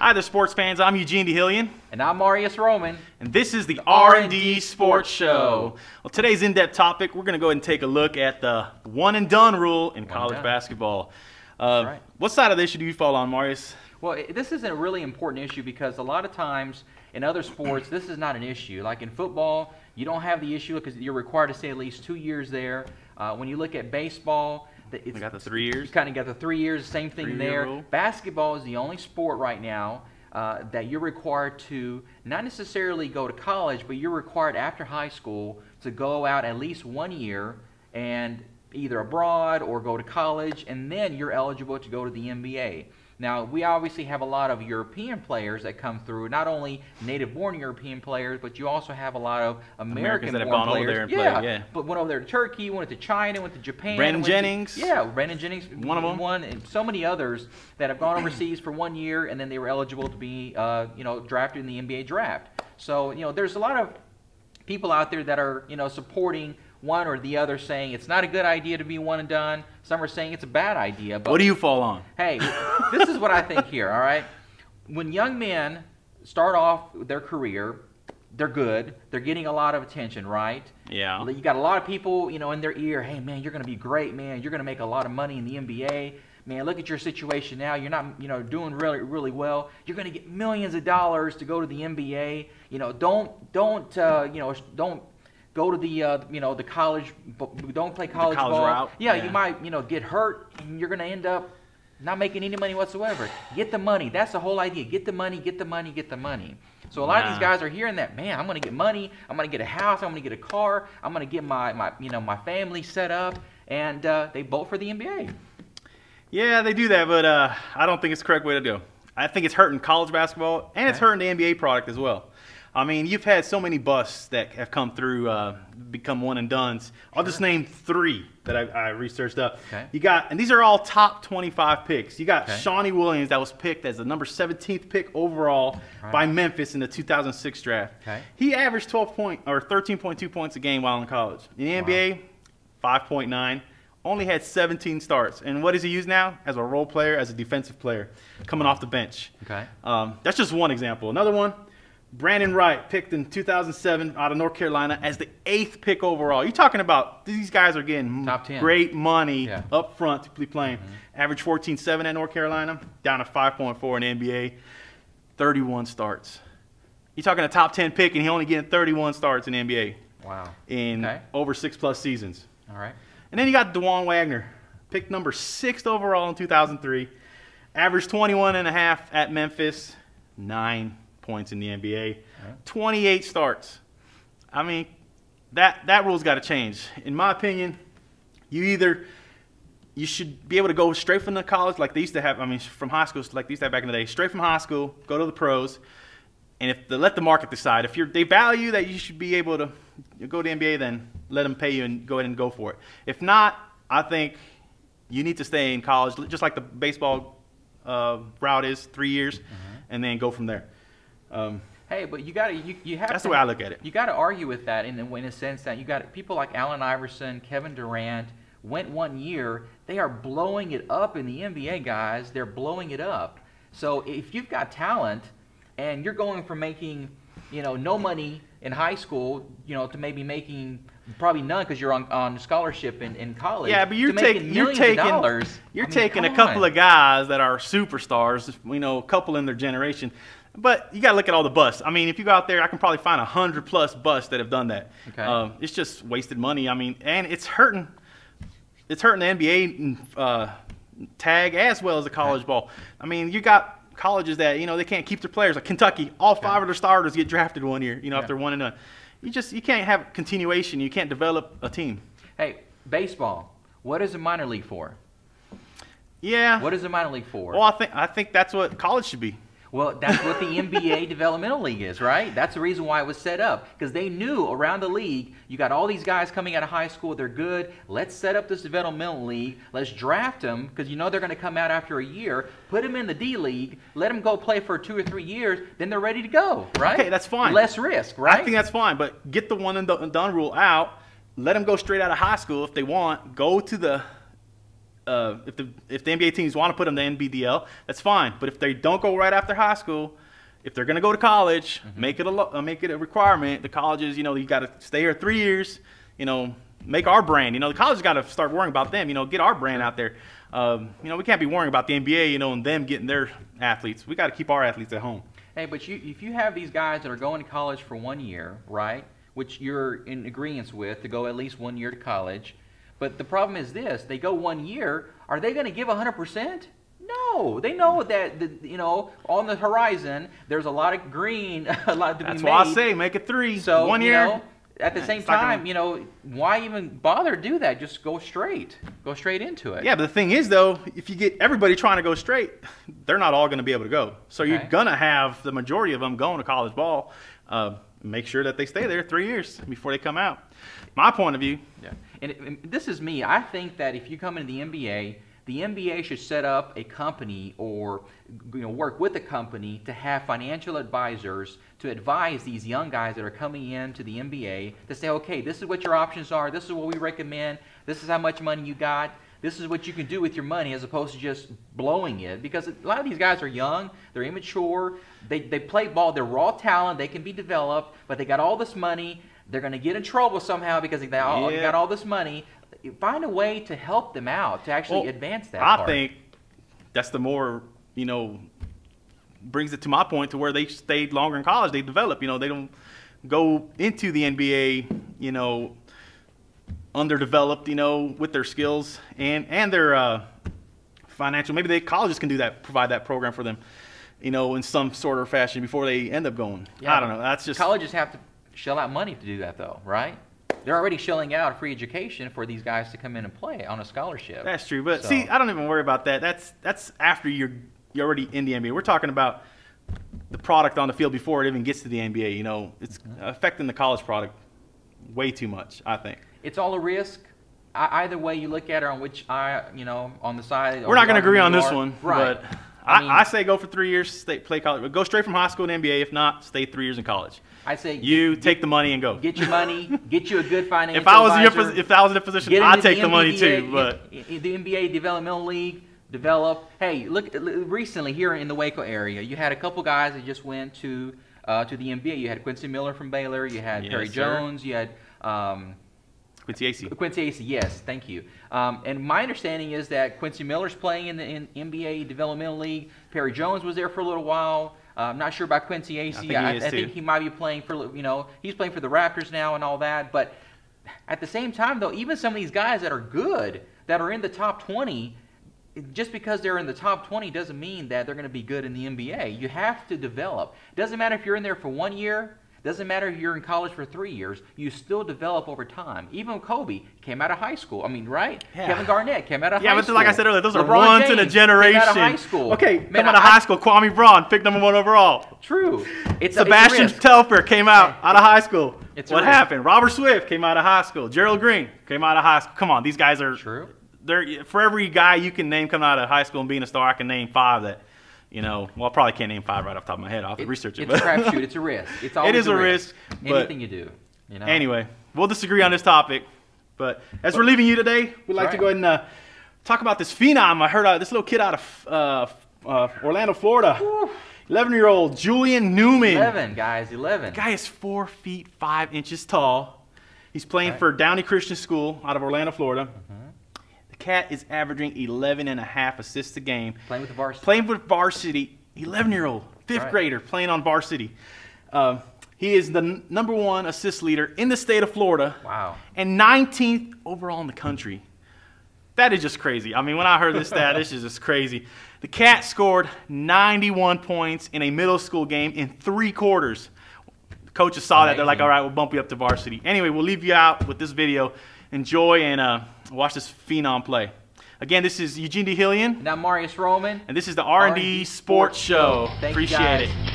Hi there, sports fans. I'm Eugene DeHillian. And I'm Marius Roman. And this is the R&D Sports Show. Well, today's in-depth topic, we're going to go ahead and take a look at the one-and-done rule in college basketball. Right. What side of the issue do you fall on, Marius? Well, this is a really important issue because a lot of times in other sports, this is not an issue. Like in football, you don't have the issue because you're required to stay at least 2 years there. When you look at baseball, We got the 3 years. You kind of got the 3 years, same thing there. Rule. Basketball is the only sport right now that you're required to not necessarily go to college, but you're required after high school to go out at least 1 year and either abroad or go to college, and then you're eligible to go to the NBA. Now, we obviously have a lot of European players that come through, not only native-born European players, but you also have a lot of Americans that have gone over there and played. Yeah, but went over there to Turkey, went to China, went to Japan. Brandon Jennings. Brandon Jennings, one of them. And so many others that have gone overseas for 1 year, and then they were eligible to be, drafted in the NBA draft. So, there's a lot of people out there that are, supporting one or the other, saying it's not a good idea to be one and done. Some are saying it's a bad idea. But what do you fall on? Hey, this is what I think here, all right? When young men start off their career, they're good. They're getting a lot of attention, right? Yeah. You got a lot of people, in their ear, hey, man, you're going to be great, man. You're going to make a lot of money in the NBA. Man, look at your situation now. You're not, doing really, really well. You're going to get millions of dollars to go to the NBA. Don't go to the college. Don't play college ball. Route. Yeah, you might get hurt, and you're going to end up not making any money whatsoever. Get the money. That's the whole idea. Get the money. Get the money. Get the money. So a lot of these guys are hearing that. Man, I'm going to get money. I'm going to get a house. I'm going to get a car. I'm going to get my family set up, and they vote for the NBA. Yeah, they do that, but I don't think it's the correct way to do. I think it's hurting college basketball, and it's hurting the NBA product as well. I mean, you've had so many busts that have come through, become one-and-dones. I'll just name 3 that I researched up. Okay. You got, and these are all top 25 picks. You got Shawnee Williams that was picked as the number 17th pick overall by Memphis in the 2006 draft. Okay. He averaged 13.2 points a game while in college. In the NBA, 5.9. Only had 17 starts. And what does he use now? As a role player, as a defensive player, coming off the bench. Okay. That's just one example. Another one, Brandon Wright, picked in 2007 out of North Carolina as the 8th pick overall. You're talking about these guys are getting top 10. Great money up front to be playing. Average 14.7 at North Carolina, down to 5.4 in the NBA, 31 starts. You're talking a top 10 pick, and he only getting 31 starts in the NBA. Wow. In over 6+ seasons. All right. And then you got DeJuan Wagner, picked number 6th overall in 2003, averaged 21.5 at Memphis, 9 points in the NBA, 28 starts. I mean, that rule's got to change. In my opinion, you should be able to go straight from the college like they used to have, from high school like they used to have back in the day, straight from high school, go to the pros, and if they let the market decide. If they value that you should be able to go to the NBA, then let them pay you and go ahead and go for it. If not, I think you need to stay in college, just like the baseball route is, 3 years, and then go from there. Hey, but you have. That's the way I look at it. You got to argue with that in a sense that you got people like Allen Iverson, Kevin Durant went 1 year. They are blowing it up in the NBA, guys. They're blowing it up. So if you've got talent and you're going from making no money in high school, to maybe making probably none because you're on scholarship in college. Yeah, but you're taking a couple of guys that are superstars, a couple in their generation. But you got to look at all the busts. I mean, if you go out there, I can probably find 100+ busts that have done that. Okay. It's just wasted money. I mean, and it's hurting. It's hurting the NBA tag as well as the college ball. I mean, you got colleges that they can't keep their players. Like Kentucky, all 5 of their starters get drafted 1 year. After 1 and done. You can't have continuation. You can't develop a team. Hey, baseball. What is a minor league for? Yeah. What is a minor league for? Well, I think that's what college should be. Well, that's what the NBA Developmental League is, right? That's the reason why it was set up. Because they knew around the league, you got all these guys coming out of high school, they're good. Let's set up this developmental league. Let's draft them, because they're going to come out after a year. Put them in the D League. Let them go play for 2 or 3 years. Then they're ready to go, right? Okay, that's fine. Less risk, right? I think that's fine, but get the one and done rule out. Let them go straight out of high school if they want. Go to the if the NBA teams want to put them in the NBDL, that's fine. But if they don't go right after high school, if they're going to go to college, make it a requirement. The colleges, you know, you got to stay here 3 years. You know, make our brand. You know, the colleges got to start worrying about them. You know, get our brand out there. You know, we can't be worrying about the NBA. You know, and them getting their athletes. We got to keep our athletes at home. Hey, but if you have these guys that are going to college for 1 year, right, which you're in agreement with to go at least 1 year to college, but the problem is this: they go 1 year. Are they going to give 100%? No, they know that you know, on the horizon there's a lot of green, a lot to be made. That's why I say make it 3. So 1 year. You know, at the same time, you know, why even bother to do that? Just go straight into it. Yeah, but the thing is, though, if you get everybody trying to go straight, they're not all going to be able to go. So you're going to have the majority of them going to college ball. Make sure that they stay there 3 years before they come out. My point of view. Yeah, and this is me. I think that if you come into the NBA should set up a company or, you know, work with a company to have financial advisors to advise these young guys that are coming into the NBA to say, okay, this is what your options are, this is what we recommend, this is how much money you got, this is what you can do with your money, as opposed to just blowing it. Because a lot of these guys are young, they're immature, they play ball, they're raw talent, they can be developed, but they got all this money, they're going to get in trouble somehow because they got all this money. Find a way to help them out to actually advance that part. I think that's the more, you know, brings it to my point to where they stayed longer in college. They develop, you know, they don't go into the NBA, you know, underdeveloped, you know, with their skills and their financial. Maybe colleges can do that, provide that program for them, you know, in some sort of fashion before they end up going. Yeah, I don't know. That's just colleges have to shell out money to do that, though, right? They're already shelling out free education for these guys to come in and play on a scholarship. That's true, but see, I don't even worry about that. That's after you're already in the NBA. We're talking about the product on the field before it even gets to the NBA. You know, it's affecting the college product way too much, I think. It's all a risk. Either way you look at it, on which you know, on the side. We're not going to agree on this one, right? But I say go for 3 years, play college. Go straight from high school to NBA. If not, stay 3 years in college. I say take the money and go. Get your money. Get you a good financial if I was advisor. if I was in a position, I'd take the money too. But the NBA Developmental League develop. Hey, look! Recently here in the Waco area, you had a couple guys that just went to the NBA. You had Quincy Miller from Baylor. You had Perry Jones. You had Quincy Acey. Quincy Acey, yes, thank you. And my understanding is that Quincy Miller's playing in the NBA Developmental League. Perry Jones was there for a little while. I'm not sure about Quincy Acey. I think he might be playing for, you know, he's playing for the Raptors now and all that. But at the same time, though, even some of these guys that are good, that are in the top 20, just because they're in the top 20 doesn't mean that they're going to be good in the NBA. You have to develop. It doesn't matter if you're in there for 1 year. Doesn't matter if you're in college for 3 years, you still develop over time. Even Kobe came out of high school. I mean, right? Yeah. Kevin Garnett came out of high school. Yeah, but like I said earlier, those are LeBron once James in a generation. Came out of high school. Okay, came out of high school. Kwame Brown, pick #1 overall. True. Sebastian Telfair came out of high school. What happened? Robert Swift came out of high school. Gerald Green came out of high school. Come on, these guys are true. They're, for every guy you can name coming out of high school and being a star, I can name 5 that. You know, well, I probably can't name 5 right off the top of my head. I'll have to research it. It's a crapshoot. It's a risk. It's always it is a risk. Anything you do. You know? Anyway, we'll disagree on this topip. But as we're leaving you today, we'd like to go ahead and talk about this phenom. I heard this little kid out of Orlando, Florida. 11-year-old Julian Newman. 11, guys. 11. The guy is 4 feet 5 inches tall. He's playing for Downey Christian School out of Orlando, Florida. The cat is averaging 11.5 assists a game. Playing with the varsity. Playing with varsity. 11-year-old, 5th grader, playing on varsity. He is the #1 assist leader in the state of Florida. Wow. And 19th overall in the country. That is just crazy. I mean, when I heard this stat, this is just crazy. The cat scored 91 points in a middle school game in 3 quarters. The coaches saw that. They're like, all right, we'll bump you up to varsity. Anyway, we'll leave you out with this video. Enjoy and watch this phenom play. Again, this is Eugene DeHillian. And I'm Marius Roman. And this is the R&D Sports Show. Appreciate it.